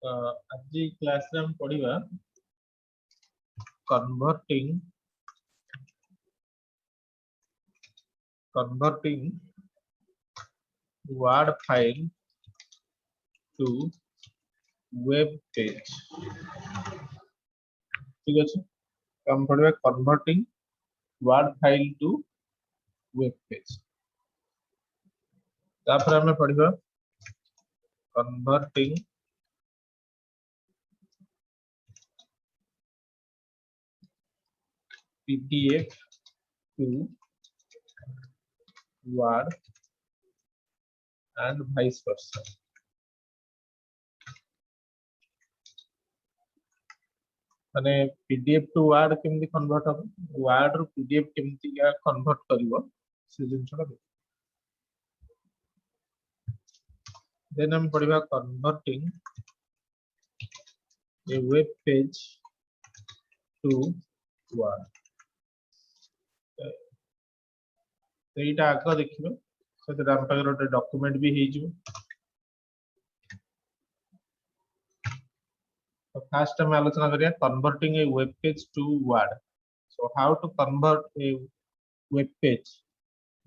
आज क्लास रे हम पढ़िबा converting word file to web page. ठीक अच्छे, हम पढ़िबा converting word file to web page. तापर हमें पढ़िबा converting PDF to word and vice versa. माने पीडीएफ टू वर्ड केमती कन्वर्ट हो, वर्ड रो पीडीएफ केमती या कन्वर्ट करिवो से जिनछटा देखो। देन हम पढ़िबा converting a web page to word. एटा आग देखिबे से राम पाकर गोटे डॉक्यूमेंट भी हे जिवो। तो फर्स्ट हम आलोचना करिया converting a web page to Word. So how to convert a web page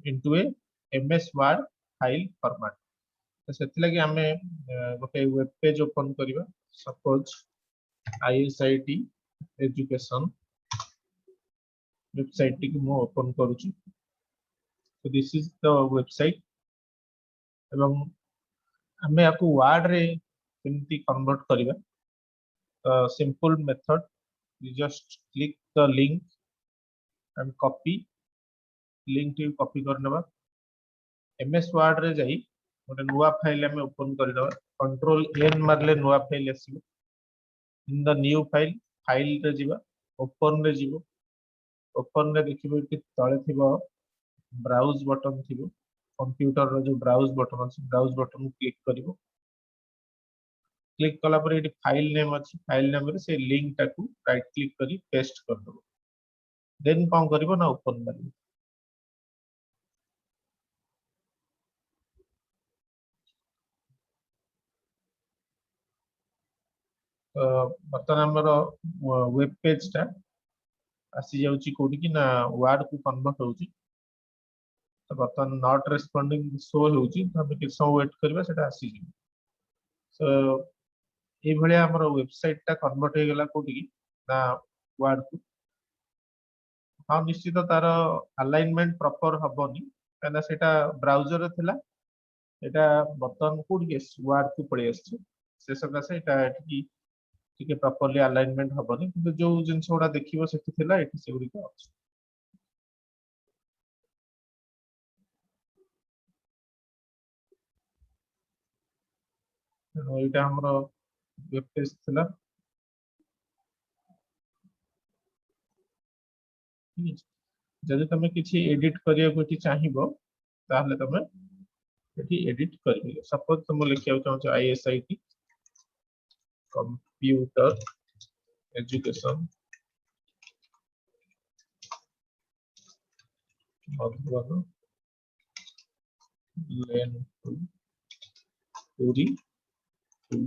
into a MS Word file format. तो सेति लगी हमें गोटे वेब पेज ओपन करिबा। सपोज आईएसआईटी एजुकेशन वेबसाइट टी को ओपन करूची। So this is the website एवं हमें आपको वर्ड रे केमती कन्वर्ट करिबा। Simple method, you just click the link and copy link टी कॉपी करनेबा। एमएस वर्ड रे जाई गोटे नुवा फाइल हमें ओपन करदेबा। कंट्रोल एन मारले नुवा फाइल आसीबो। In the new file file रे जीवा, ओपन रे जीवो। ओपन रे देखिबो कि तळे थिबो ब्राउज बटन थिबो। कंप्यूटर रो जो ब्राउज बटन अछि ब्राउज बटन क्लिक करिवो। क्लिक कला पर एटी फाइल नेम अछि, फाइल नेम रे से लिंक टाकू राइट क्लिक करी पेस्ट कर दबो। देन कोन करिवो ना ओपन मारिवो। बर्तमान हमर वेब पेज टा आसी जाउची कोडी कि ना वर्ड को कन्वर्ट होउची। तो बर्तमान नॉट रेस्पोंडिंग शो होउची, तो हम किछ समय वेट करबा सेटा आसी जी। सो ए भलिया हमर वेबसाइट टा कन्वर्ट हो गेला कोडी कि ना वर्ड को। हाँ निश्चित तार अलाइनमेंट प्रॉपर हबनी कना सेटा ब्राउजर रे थिला। एटा बर्तमान कोडी के वर्ड को पळे आछी से सब से एटा कि ठीक प्रॉपर्ली अलाइनमेंट हबनी, किंतु जो जिंस गुडा देखिबो सेठी थिला एठी से गुडी को अछि। एटा हमरो वेब पेज थिला। जदि तमे किछि एडिट करिया को चाहिबो ताहले तमे एठी एडिट करिबो। सपोज तुम लिखिया चाहछो ISIT computer education Madhuban lane two Puri two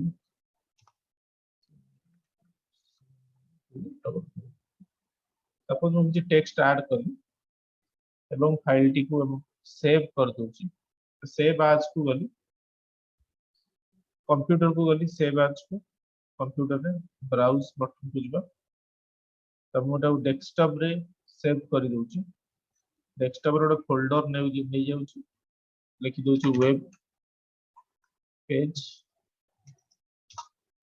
suppose हम जे टेक्स्ट ऐड करी एवं फाइल टी को सेव कर दोची। सेव एज को गली कंप्यूटर को गली सेव एज को कंप्यूटर रे ब्राउज बटन को जिबा। तब मोटा डेस्कटॉप रे सेव कर दोची। डेस्कटॉप रे गोटे फोल्डर नै जाउची, लिखि दोची वेब पेज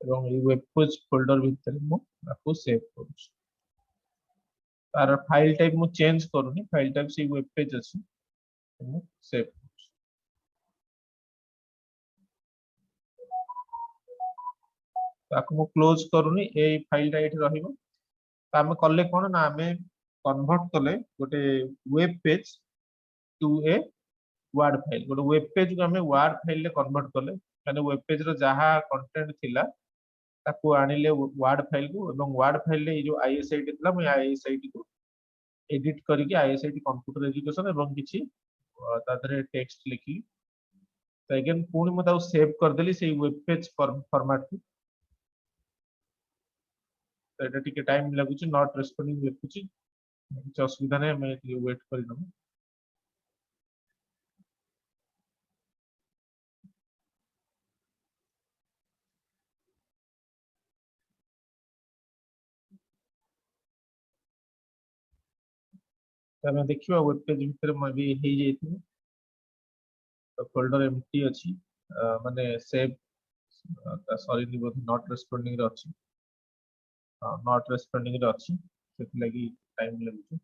एवं ये वेब पेज फोल्डर भीतर मु आपको सेव करूची। तार फाइल टाइप मु चेंज करूनी, फाइल टाइप से वेब पेज अछि मु सेव करूची। ताको मु क्लोज करूनी, ए फाइल टा एठी रहिबो। तामे कले कोन ना हमें कन्वर्ट कले गोटे web page to a Word file. गोटे वेब पेज को हमें वर्ड फाइल ले कन्वर्ट कले माने वेब पेज रो जहा कंटेंट थिला ताको आनिले वर्ड फाइल को एवं वर्ड फाइल ले जो आईएसआईटी थिला मैं आईएसआईटी को एडिट करके आईएसआईटी कंप्यूटर एजुकेशन एवं किछि तादरे टेक्स्ट लिखी। तो अगेन पुणी मु ताको सेव कर देली से वेब पेज फॉर्मेट को। तो एटा टिके टाइम लागुची नॉट रेस्पोंडिंग लिखुची किसी असुविधा नहीं मैं वेट कर तमें देखिए वेब पेज भितर मैं भी हो जाइए तो फोल्डर एम्प्टी अच्छी माने सेव सॉरी नॉट रेस्पोंडिंग रे अच्छी नॉट रेस्पोंडिंग रे अच्छी से लगी टाइम लगुची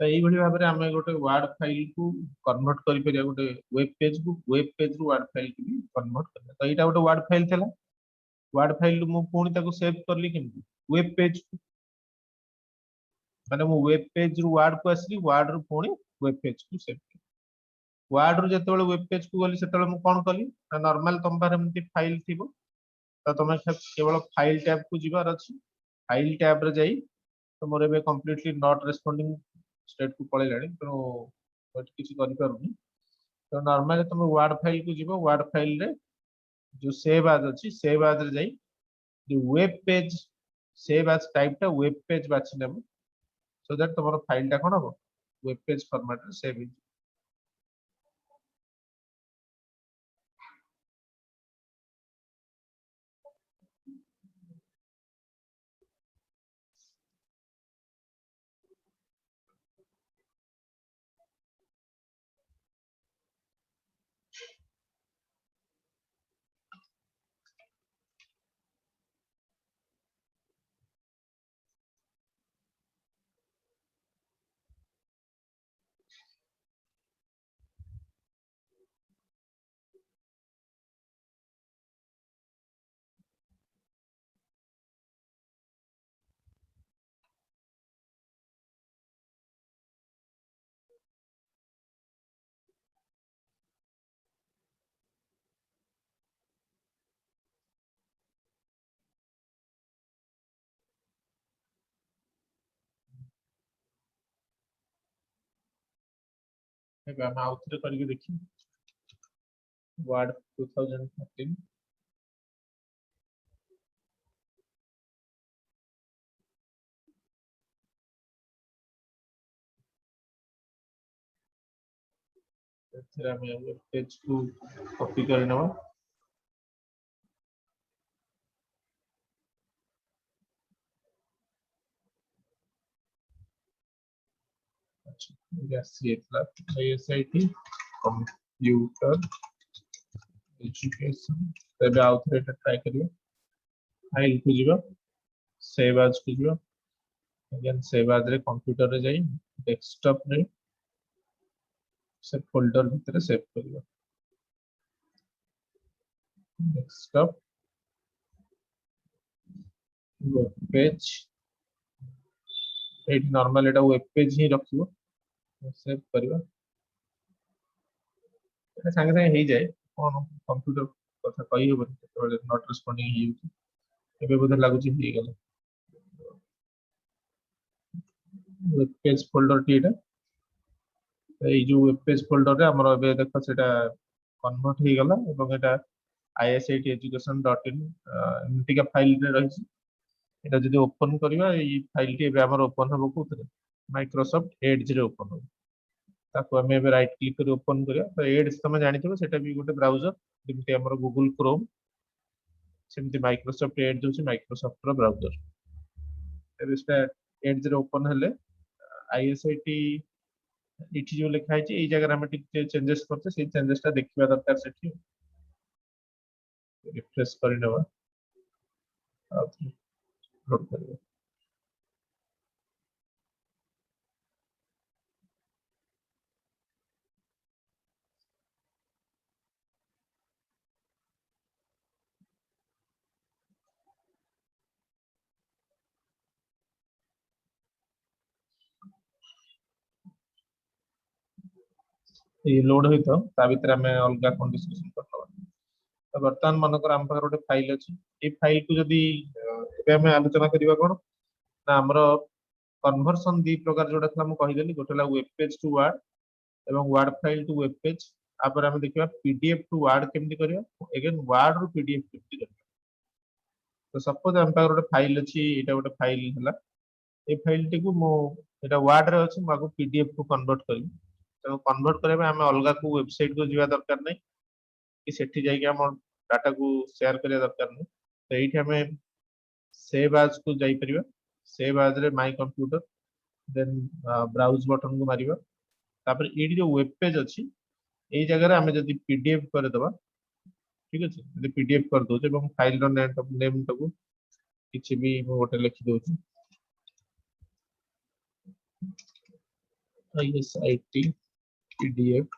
तो यही भाव में आम गोटे वर्ड फाइल को कन्वर्ट कर गोटे वेब पेज रु वर्ड फाइल को भी कन्वर्ट कर तो यहाँ गोटे वर्ड फाइल था वर्ड फाइल मुझे पुणी सेव करली केमती वेब पेज माने मु वेब पेज रु वर्ड को आसली वर्ड रु पुणी वेब पेज को सेव वर्ड रु जो वेब पेज को गली से कौन कली नॉर्मल तुम पारे एमती फाइल थी तो तुम केवल फाइल टैब को जीवार अच्छी फाइल टैब रे जाई तो मोर एबे कंप्लीटली नॉट रेस्पोंडिंग स्टेट को पळेलाणी तो किसी करि पारुनी तो नॉर्मली तुम वर्ड फाइल को जीवो वर्ड फाइल रे जो सेव एज अच्छी सेव एज रे जाई जो web page save as type टा वेब पेज बाछि नेबो सो दैट तुम्हारा फाइल टा कोन हो वेब पेज फॉर्मेट रे सेव हो एबे हम आउथरे करके देखि वर्ड 2013 एथिरा में वेब पेज को कॉपी करनवा अच्छा यस ये था आईएसआईटी कंप्यूटर एजुकेशन तबे आउथरे ट्राई करियो फाइल को जीवा सेव एज को जीवा अगेन सेव एज रे कंप्यूटर रे जाई डेस्कटॉप रे से फोल्डर भीतर सेव करियो desktop web page eight normal एटा वेब पेज ही रखियो सेव करियो एटा संगे संगे हो जाए कौन कंप्यूटर कथा कही हो नॉट रेस्पोंडिंग ही एबे बोधे लागुची हो गेला वेब पेज फोल्डर टी एटा এই जो वेब पेज फोल्डर रे हमर एबे देखो सेटा कन्वर्ट हो गला एवं एटा isiteducation.in एमती का फाइल रे रही एटा जदी ओपन करबा ई फाइल टी एबे हमर ओपन हबो कोथरे माइक्रोसॉफ्ट एड्ज रे ओपन हो ताको हमें एबे राइट क्लिक कर ओपन करिया तो एड्स तमे जानि थबो सेटा भी गोटे ब्राउजर जेमती हमर गूगल क्रोम सेमती माइक्रोसॉफ्ट एड्ज होची माइक्रोसॉफ्ट रो ब्राउजर एबे सेटा एड्ज रे ओपन हले आईएसआईटी इठी जो लिखा है ये जगह हमें टिक चेंजेस करते से चेंजेस टा देखिबा दरकार सेठी रिफ्रेश करि नवा अपलोड करियो ये लोड होई तो ता भीतर हमें अलगा कोन डिस्कशन करतबा तो वर्तमान मनकर हम पाखर गोटे फाइल अछि ए फाइल को जदी एबे हमें आलोचना करिबा कोन ना हमरो कन्वर्सन दी प्रकार जोटा थला हम कहि देली गोटे ला वेब पेज टू वर्ड एवं word file to web page आपर हम देखिबा पीडीएफ टू वर्ड केमती करियो अगेन वर्ड रू पीडीएफ केमती करियो। तो सपोज हम पाखर गोटे फाइल अछि एटा गोटे फाइल हला ए फाइल टी को मो एटा वर्ड रे अछि माको पीडीएफ को कन्वर्ट करियो। तो कन्वर्ट करे हम अलगा को वेबसाइट को जिवा दरकार नै कि सेठी जाई के हम डाटा को शेयर करिया दरकार नै। तो एठी हमें सेव एज को जाई परिबा सेव एज रे My Computer then browse button को मारिबा तापर एडी जो वेब पेज अछि एई जगह रे हमें जदी पीडीएफ करे दबा ठीक अछि जदी पीडीएफ कर दो एवं फाइल रो नेम तको किछि भी मो गोटे लिखि दउ छी ISIT PDF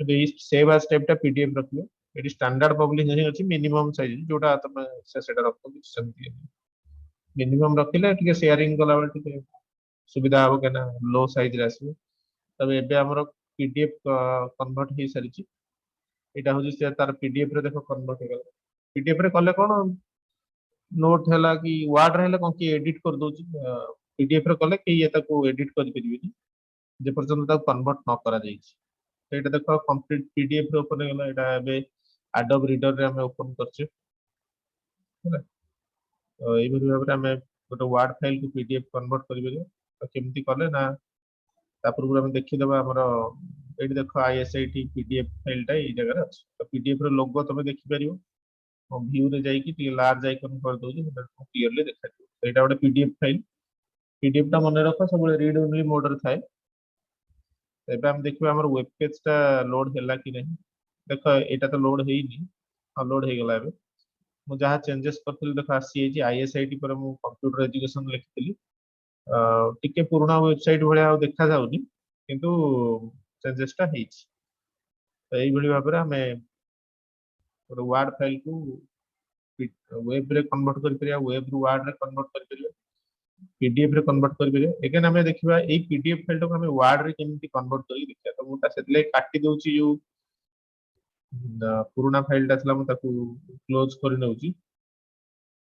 एबे सेव एज टाइप टा PDF रखियो एडी स्टैंडर्ड पब्लिश नहीं अछि मिनिमम साइज जोटा तमे सेटा रखो कि सेमती मिनिमम रखिले टिके शेयरिंग कला बेल टिके सुविधा हो केना लो साइज रे आसी तब एबे हमर PDF कन्वर्ट हे सारी छी एटा हो जे तार PDF रे देखो कन्वर्ट हो गला PDF रे कले कोन नोट हैला कि वर्ड रहले कोन कि एडिट कर दउ छी PDF रे कले कि एता को एडिट कर परिबेनी जे पर्यंत ता कन्वर्ट न करा जाई छी तो एटा देखो कंप्लीट PDF रे ओपन गला एटा एबे एडोब रीडर रे हमें ओपन करछे हैला तो एई भली भाबरे हमें गोटे वर्ड फाइल को PDF कन्वर्ट करिबे तो केमती कले ना ता पूर्व हम देखि दबा हमर एठी देखो ISIT PDF फाइल टा एई जगह रे अछि तो PDF रे लोगो तमे देखि परियो और व्यू रे जाई कि लार्ज आइकन कर दउ छी सेटा क्लियरली देखा दियो एटा गोटे PDF फाइल पीडीएफ टा मन रख सब रीड ओनली मोड रे थाए एबे हम देखिबा हमर वेब पेज टा लोड हैला कि नहीं देखो एटा तो लोड हेइनी लोड हे गेला एबे मु जहा चेंजेस करथिल देखो आसी जे ISIT पर मु कंप्यूटर एजुकेशन लिखथिली टिके पुराना वेबसाइट भलिया देखा जाउनी किंतु चेंजेस टा हेइछि तो एई भली भाबरे हमें वर्ड फाइल को वेब रे कन्वर्ट कर परिया वेब रु वर्ड रे कन्वर्ट कर परिया पीडीएफ रे कन्वर्ट कर परिया एगेन हमें देखिबा एई पीडीएफ फाइल को हमें वर्ड रे केमती कन्वर्ट करी देखिया तो मुटा सेतले काटी दउची जो पुराना फाइल टा थला मु ताकू क्लोज कर नउची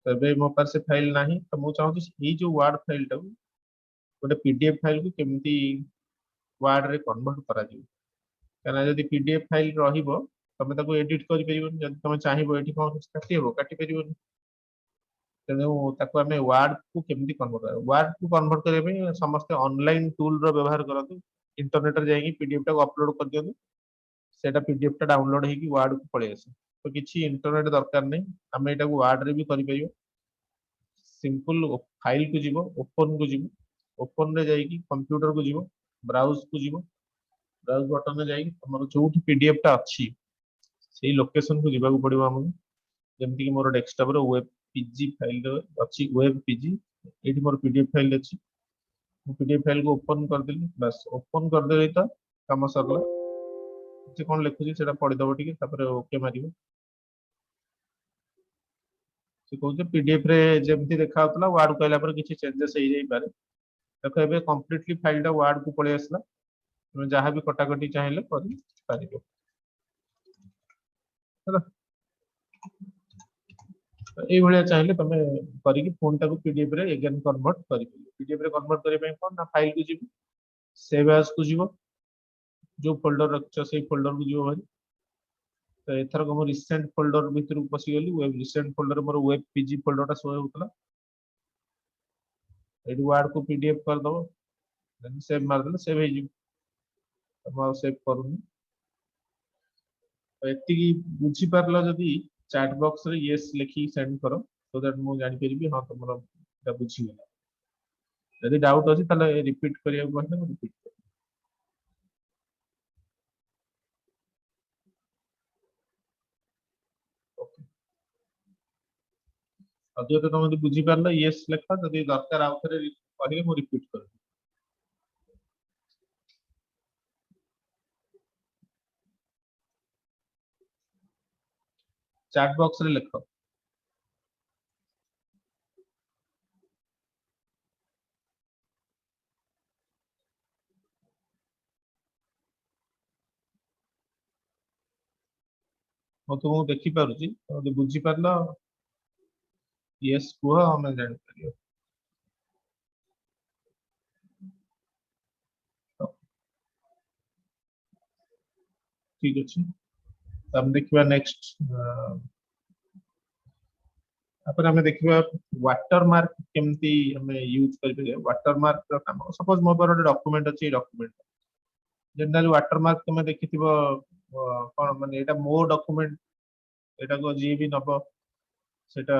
तबे मो पास से फाइल नाही तो मु चाहू छी एई जो वर्ड फाइल टा गोटे पीडीएफ फाइल को केमती वर्ड रे कन्वर्ट करा जिवो काना जदी पीडीएफ फाइल रहिबो तमे ताकू एडिट करि परिबो जदी तमे चाहिबो एठी कोन काटी हेबो काटी परिबो तेणु ताकू आमे वर्ड को केमती कन्वर्ट करा वर्ड को कन्वर्ट करे पे समस्त ऑनलाइन टूल रो व्यवहार करते इंटरनेट रे जाई पीडीएफ टा अपलोड कर दियौ सेटा पीडीएफ टा डाउनलोड हे कि वर्ड को पळे आसे तो किछि इंटरनेट दरकार नै आमे एटा को वर्ड रे भी करि परिबो सिंपल फाइल को जीवो ओपन को जीवो ओपन रे जाई कि कंप्यूटर को जीवो ब्राउज को जीवो ब्राउज बटन रे जाई हमर जोठी पीडीएफ टा अछि सेही लोकेशन को जीवा को पड़िबो हमहु जेमति कि मोर डेस्कटॉप रे वेब पीजी फाइल अच्छी वेब पीजी एठी मोर पीडीएफ फाइल अच्छी मु पीडीएफ फाइल को ओपन कर देली बस ओपन कर देली तो काम सरला जे कोन लिखु छी सेटा पढि दबो ठीक तापर ओके मारिबो से कहू पीडीएफ रे जेमति देखा होतला वर्ड कहला पर किछि चेंजेस हे जाई पारे देखो एबे कंप्लीटली फाइल टा वर्ड को पळे आसला तुम जहां भी कटाकटी चाहिए करि पारिबो ହେଲା ଏଇ ଭଳିଆ ଚାହିଁଲେ ତମେ କରିକି ଫୋନ୍ ଟାକୁ ପीडीएफ ରେ अगेन कन्वर्ट କରିପାରିବ पीडीएफ रे कन्वर्ट କରିବା ପାଇଁ କଣ ନା ଫାଇଲ କୁ ଯିବ ସେଭ୍ ଆଜ୍ କୁ ଯିବ जो फोल्डर रखଛ ସେଇ फोल्डर को ଯିବ ଭାରି ତ ଏଥର ମୁଁ ରିସେଣ୍ଟ फोल्डर ଭିତରକୁ ପଶିଗଲି ୱେବ ରିସେଣ୍ଟ फोल्डर ମୋର ୱେବ ପିଜି फोल्डर ଟା ଶୋ ହେଉଥିଲା ଏଠି ୱାର୍ଡ को पीडीएफ କରିଦବ ଦେନ୍ ସେଭ୍ ମାରିଦେଲେ ସେଭ୍ ହେଇଯିବ ମୁଁ ଆଉ ସେଭ୍ କରୁନି ତ ଏତିକି ବୁଝି ପାରିଲ ଯଦି चैट बॉक्स रे यस लिखी सेंड करो सो दैट मु जानि परिबी हां तुमरो एटा बुझी गेला यदि डाउट अछि तले रिपीट करिया कहले रिपीट ओके अदियो तो तुम बुझी पारलो यस लेखा जदि दरकार आउ थरे कहले मु रिपीट कर चैट बॉक्स रे लिखो मु तुमको देखि पारुची जदि बुझी पारलो यस कुह हमें जानि परियो ठीक अच्छे हम देखिबा नेक्स्ट अपन हमें देखिबा वाटर मार्क केमती हमें यूज करबे वाटर मार्क रो काम सपोज मो पर डॉक्यूमेंट अछि डॉक्यूमेंट जनरल वाटर मार्क तुम देखिथिबो कोन माने एटा मो डॉक्यूमेंट एटा को जी भी नबो सेटा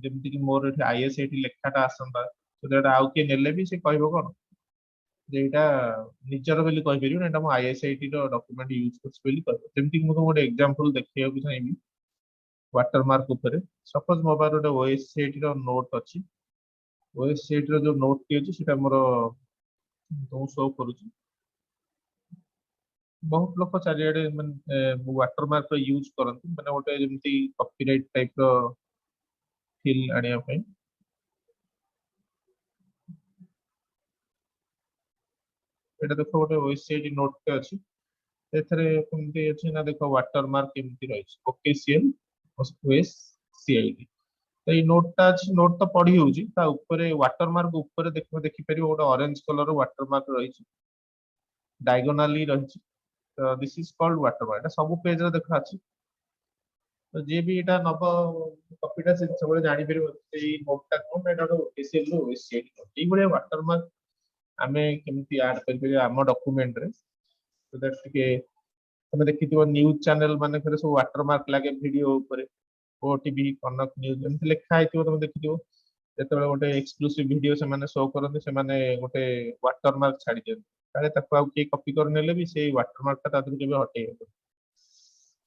जेमति कि मोर एठी आईएसआईटी लेखाटा आसंदा तो एटा आउ के नेले भी से कहबो कोन जे एटा निजर बेली कहि परियो एटा मो आईएसआईटी रो डॉक्यूमेंट यूज करछ बेली कहबो जेमति कि मो तो ଗୋଟେ एग्जांपल देखियो कि चाहि वाटर मार्क ऊपर सपोज मो पार ଗୋଟେ ओएससीआईटी रो नोट अछि ओएससीआईटी रो जो नोट टी अछि सेटा मोर तो शो करूची बहुत लोग चारिआडे माने वाटर मार्क यूज करନ୍ତି माने गोटे जेमती कॉपीराइट टाइप रो फील आनिया ପାଇଁ एटा देखो गोटे ओएससीआईटी नोट टे अछि एथरे केमती अछि ना देखो वाटर मार्क केमती रहिछ ओकेसीएल ओएससीआईटी तो ये नोट टा अछि नोट तो पढ़ी होउची ता ऊपर वाटर मार्क ऊपर देखो देखि परियो गोटे ऑरेंज कलर रो वाटर मार्क रहिछ डायगोनली रहिछ तो this is called water mark एटा सब पेज रे देखा अछि तो जे भी एटा नब कॉपीटा से सब जानि परिबो सेई नोटटा कोन एटा ओकेसीएल रो ओएससीआईटी नोट ई बडे वाटर मार्क आमे केमती ऐड कर परियो हम डॉक्यूमेंट रे तो दैट के तमे देखिथिबो न्यूज़ चैनल माने करे सब वाटर मार्क लागे वीडियो ऊपर ओटीवी कनक न्यूज़ एमति लेखा आइथिबो तमे देखिथिबो जेतेबेले गोटे एक्सक्लूसिव वीडियो से माने शो करते से माने गोटे वाटर मार्क छाडी दियନ୍ତି काले ताको आउ के कॉपी कर नेले भी से वाटर मार्क ता तादु केबे हटे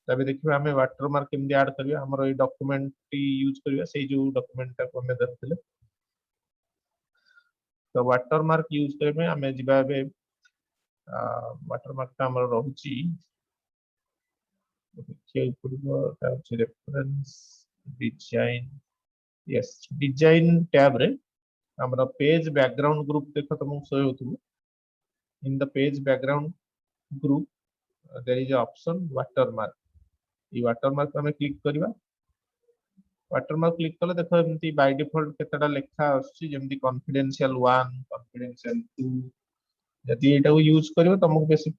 तबे देखिबा हमें वाटर मार्क केमति ऐड करिया हमर ए डॉक्यूमेंट टी यूज करिया से जो डॉक्यूमेंट ता को हमें दरथिले तो वाटर मार्क यूज करबे हमें जिबा बे वाटर मार्क ता हमर रहुची देखिए पड़िबो ता अछि reference design yes design tab रे हमरा पेज बैकग्राउंड ग्रुप देखो तुमको शो होतु in the page background group there is a option watermark ये वाटरमार्क हमें क्लिक करवा वाटरमार्क क्लिक कले देखो एमती बाय डिफॉल्ट केतेटा लेखा आछि जेमती कॉन्फिडेंशियल 1 कॉन्फिडेंशियल 2 यदि एटा को यूज करियो तुमको बेसी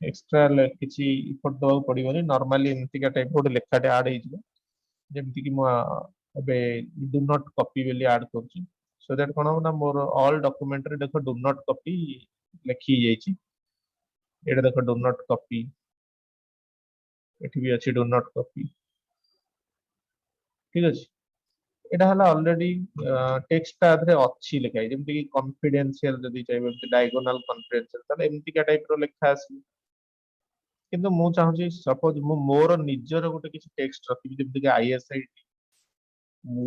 एक्स्ट्रा किछि इफोर्ट दवा पड़िबोनी नॉर्मली एमती का टाइप गोटे लेखाटे ऐड हे जिवो जेमती कि मो अबे डू नॉट कॉपी बेली ऐड करछि सो दैट कोन ना मोर ऑल डॉक्यूमेंट रे देखो डू नॉट कॉपी लेखि जाइछि एटा देखो डू नॉट कॉपी एठी भी अछि डू नॉट कॉपी ठीक अछि एटा हला ऑलरेडी टेक्स्ट ता आधरे अच्छी लिखा है जेमति कि कॉन्फिडेंशियल जदी चाहिबे डायगोनल कॉन्फिडेंशियल तले एमति का टाइप रो लिखा आसी किंतु मु चाहूची सपोज मु मोर निजर गोटे किछि टेक्स्ट रखिबि जेमति कि आईएसआईटी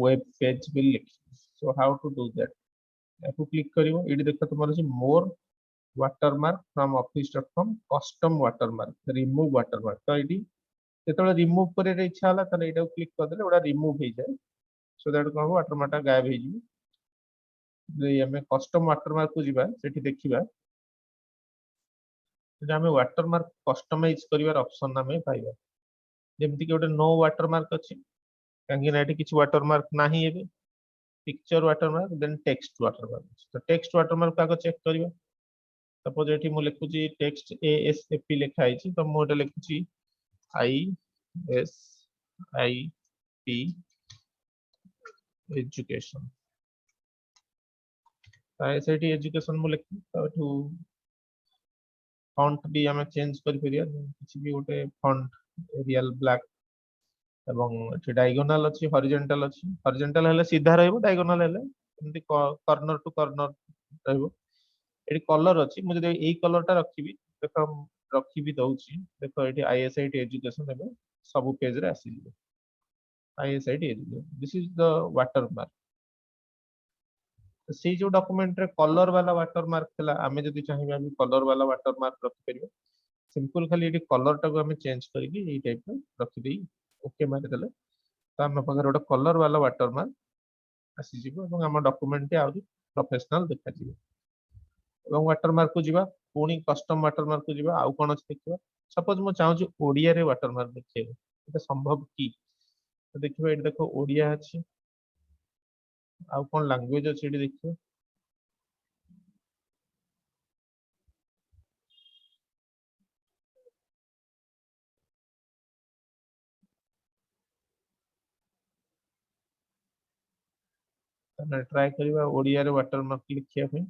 वेब पेज बिल लिखि so how to do that याकू क्लिक करिवो एडी देखो तुमर अछि more watermark from office.com custom watermark remove watermark तो एडी जेतबे रिमूव करे रे इच्छा होला तले एटा क्लिक कर देले ओडा रिमूव हे जाय सो दैट कहो वाटरमार्क टा गायब हे जिवो जे हमें कस्टम वाटरमार्क को जिबा सेठी देखिबा जे हमें वाटरमार्क कस्टमाइज करिवार ऑप्शन हमें पाइबा जेमति कि ओटे नो वाटरमार्क अछि कांगी ना एठी किछ वाटरमार्क नाही एबे picture watermark then text watermark तो टेक्स्ट वाटरमार्क का चेक करिबा सपोज एठी मु लिखुची टेक्स्ट एएसएपी लिखा आइछि तो मु एटा लिखुची I S I T education ISIT education मु लिखि तो एठू फॉन्ट भी हमें चेंज कर परिया किछि भी गोटे फॉन्ट एरियल ब्लैक एवं एठी डायगोनल अछि हॉरिजॉन्टल हेले सीधा रहइबो डायगोनल हेले एमति कॉर्नर टू कॉर्नर रहइबो एठी कलर अछि मु जदि एई कलर टा रखिबी देखो रखी भी दउची देखो एठी आईएसआईटी एजुकेशन एबे सब पेज रे आसी जिवो ISIT education this is the watermark से जो डॉक्यूमेंट रे कलर वाला वाटरमार्क थिला आमे जदि चाहिबा भी कलर वाला वाटरमार्क रखि परिबो सिंपल खाली एठी कलर टा को हमें चेंज करके एई टाइप रो रखि देई ओके मारि देले तो हम पाखर गोटे कलर वाला वाटरमार्क आसी जिवो एवं हम डॉक्यूमेंट आउरी प्रोफेशनल देखा जिवो एवं वाटरमार्क को जिबा पुनी कस्टम वाटरमार्क को जिबा आउ कोन अछि देखिबा सपोज मु चाहूची ओडिया रे वाटरमार्क देखिबो एटा संभव की तो देखिबा एठी देखो ओडिया अछि आउ कोन लैंग्वेज अछि एठी देखिबो ଆମେ ଟ୍ରାଏ କରିବା ओडिया रे वाटरमार्क लिखिया पे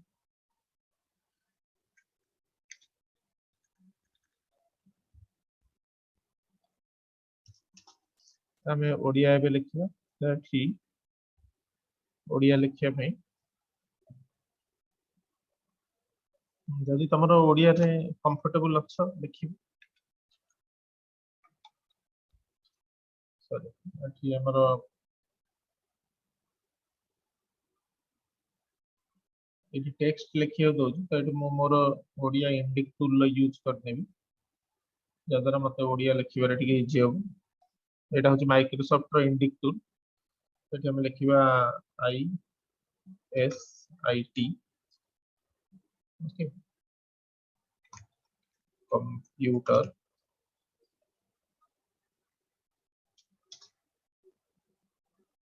आमे ओडिया एबे लिखिया ठीक ओडिया लिखिया पे जदि तमरो ओडिया रे कंफर्टेबल अछ देखिबो सॉरी एठी हमरो एठी टेक्स्ट लिखियो दउछु तो एठी मो मोर ओडिया इंडिक टूल यूज करनेबी जदरा मते ओडिया लिखिबारे टिके इजी हो एटा होची माइक्रोसॉफ्ट रो इंडिक टूल एठी हम लिखिबा I S I T okay computer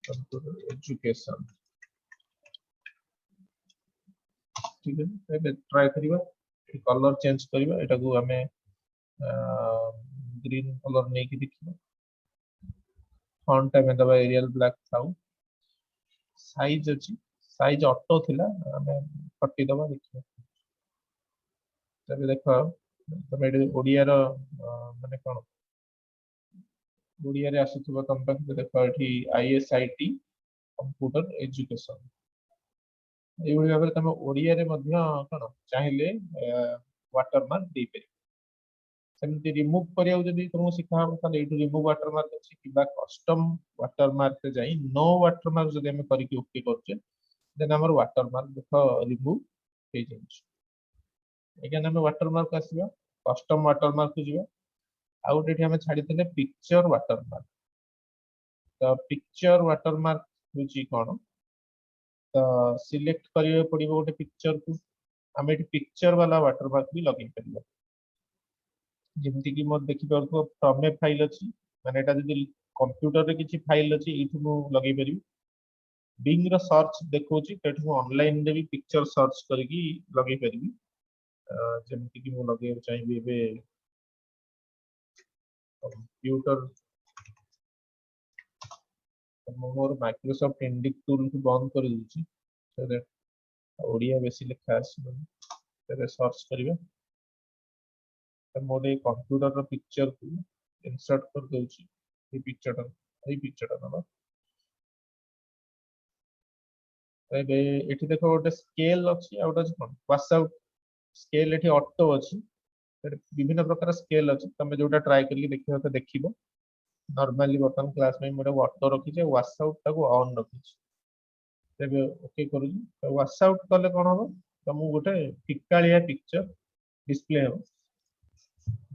computer education ठीक है एबे ट्राई करिबा कलर चेंज करिबा एटा को हमें ग्रीन कलर नै कि देखिबा फॉन्ट में दबा एरियल ब्लैक थाउ साइज अछि साइज ऑटो थिला हमें 40 दबा देखिबा तबे देखो तमे एटी ओडिया रो माने कोन ओडिया रे आसुथबा तम पाखे देखो एठी आईएसआईटी कंप्यूटर एजुकेशन एभଳି ଭାବରେ ତମେ ଓଡିଆରେ ମଧ୍ୟ କଣ ଚାହିଁଲେ ୱାଟରମାର୍କ ଦେଇପାରିବ ସେମିତି ରିମୁଭ୍ କରିବାକୁ ଯଦି ତମକୁ ଶିଖା ହବ ତାହେଲେ ଏଇଠି ରିମୁଭ୍ ୱାଟରମାର୍କ ଅଛି କିମ୍ବା କଷ୍ଟମ ୱାଟରମାର୍କ ରେ ଯାଇ नो ୱାଟରମାର୍କ ଯଦି ଆମେ କରିକି ଓକେ କରୁଛେ ଦେନ୍ ଆମର ୱାଟରମାର୍କ ଦେଖ ରିମୁଭ୍ ହେଇଯାଉଛି ଏখানে ଆମେ ୱାଟରମାର୍କ ଆସିବା କଷ୍ଟମ ୱାଟରମାର୍କ କୁ ଯିବା ଆଉ ଗୋଟେ ଏଠି ଆମେ ଛାଡିଥିଲେ ପିକ୍ଚର ୱାଟରମାର୍କ ତ ପିକ୍ଚର ୱାଟରମାର୍କ ହେଉଛି କଣ तो सिलेक्ट करिवे पड़िबो गोटे पिक्चर को आमे एटी पिक्चर वाला वाटरमार्क भी लगे परिबो जेमति कि मोर देखि परथो फ्रॉम ए फाइल अछि माने एटा जदि कंप्यूटर रे किछि फाइल अछि एठु मु लगे परिबी बिंग रो सर्च देखौछि तेठु ऑनलाइन रे भी पिक्चर सर्च करके लगे परिबी जेमति कि मु लगे चाहिबी एबे कंप्यूटर मोर माइक्रोसॉफ्ट इंडिक टूल को बंद कर दूची सो दैट ओडिया बेसी लिखा आसी तेरे सर्च करिवे त मोर ए कंप्यूटर रो पिक्चर को इंसर्ट कर दोची ए पिक्चर टा एबे एठी देखो गोटे स्केल अछि आ गोटे कोन पास आउट स्केल एठी ऑटो अछि विभिन्न प्रकार स्केल अछि तमे जोटा ट्राई करके देखियो त देखिबो नॉर्मली बटन क्लास में मोर ऑटो रखी जे वाश आउट टा को ऑन रखी तेबे ओके करू वाश आउट कले कोन हो तमु गोटे फिकालिया पिक्चर डिस्प्ले हो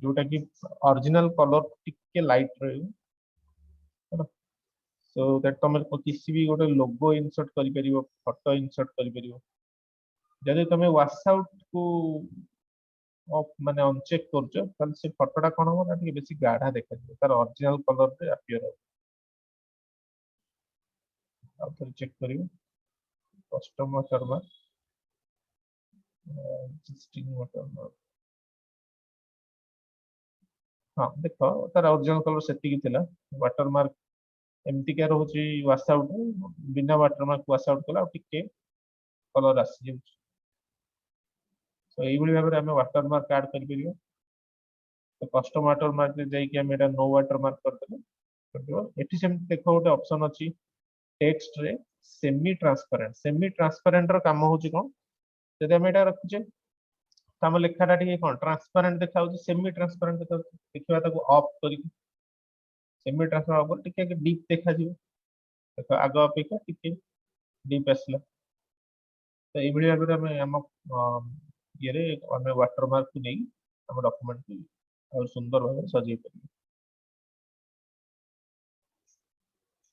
जोटा कि ओरिजिनल कलर टिके लाइट रहइबो सो दैट तुम किसी भी गोटे लोगो इंसर्ट करि परिबो फोटो इंसर्ट करि परिबो जदि तुम वाश आउट को ऑफ माने अनचेक करछो तन से फोटोटा कोन हो ना टिके बेसी गाढ़ा देखाଯିବ तार ओरिजिनल कलर रे अपियर हो अब तो चेक करियो कस्टमर सर्वर एक्जिस्टिंग वाटरमार्क हाँ देखो तार ओरिजिनल कलर सेति की थिला वाटरमार्क एमती क्या रोची वाश आउट बिना वाटरमार्क वाश आउट कला टिके कलर आसी जाउछ सो एई भली भाबरे हमें वाटरमार्क ऐड करि परियो तो कस्टम वाटरमार्क रे जाई कि हम एटा नो वाटरमार्क कर देबो करदियो एठी सेम देखो गोटे ऑप्शन अछि टेक्स्ट रे सेमी ट्रांसपेरेंट रो काम होची कोन जदि हम एटा रखुचे हम लेखाटा टिके कोन ट्रांसपेरेंट देखाउची सेमी ट्रांसपेरेंट देखिबा ताको ऑफ करी सेमी ट्रांसपेरेंट ऊपर टिके डीप देखा जिवो देखो आग अपेक्षा टिके डीप आसला तो एई भली भाबरे हम ये रे हमें वाटरमार्क को नहीं हम डॉक्यूमेंट को और सुंदर भाव सजै पारिबे